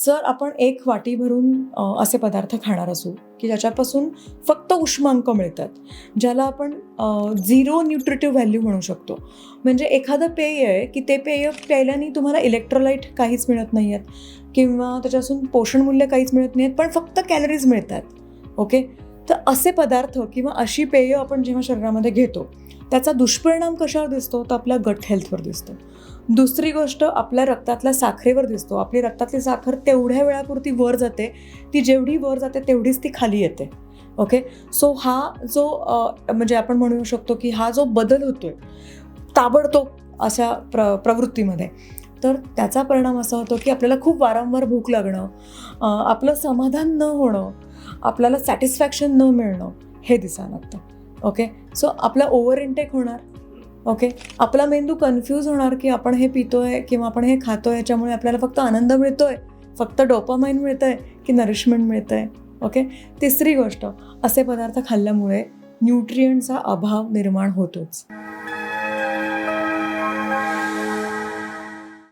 जर आपण एक वाटी भरून असे पदार्थ खाणार असू की ज्याच्यापासून फक्त उष्मांक मिळतात, ज्याला आपण झिरो न्यूट्रिटिव्ह व्हॅल्यू म्हणू शकतो. म्हणजे एखादं पेय आहे की ते पेय प्यायल्याने तुम्हाला इलेक्ट्रोलाइट काहीच मिळत नाही आहेत किंवा त्याच्यापासून पोषणमूल्य काहीच मिळत नाही आहेत, पण फक्त कॅलरीज मिळतात. ओके, तर असे पदार्थ किंवा अशी पेय आपण जेव्हा शरीरामध्ये घेतो त्याचा दुष्परिणाम कशावर दिसतो, तर आपल्या गट हेल्थवर दिसतो. दुसरी गोष्ट आपल्या रक्तातल्या साखरेवर दिसतो. आपली रक्तातली साखर तेवढ्या वेळापुरती वर जाते, ती जेवढी वर जाते तेवढीच ती खाली येते. ओके, सो हा जो म्हणजे आपण म्हणू शकतो की हा जो बदल होतोय ताबडतोब अशा प्रवृत्तीमध्ये, तर त्याचा परिणाम असा होतो की आपल्याला खूप वारंवार भूक लागणं, आपलं समाधान न होणं, आपल्याला सॅटिस्फॅक्शन न मिळणं हे दिसायला लागतं. ओके, सो आपला ओव्हर इंटेक होणार. ओके, आपला मेंदू कन्फ्यूज होणार की आपण हे पितोय किंवा आपण हे खातोय याच्यामुळे आपल्याला फक्त आनंद मिळतोय, फक्त डोपामाइन मिळतंय की नरिशमेंट मिळतंय. ओके, तिसरी गोष्ट, असे पदार्थ खाल्ल्यामुळे न्यूट्रिएंटचा अभाव निर्माण होतोच.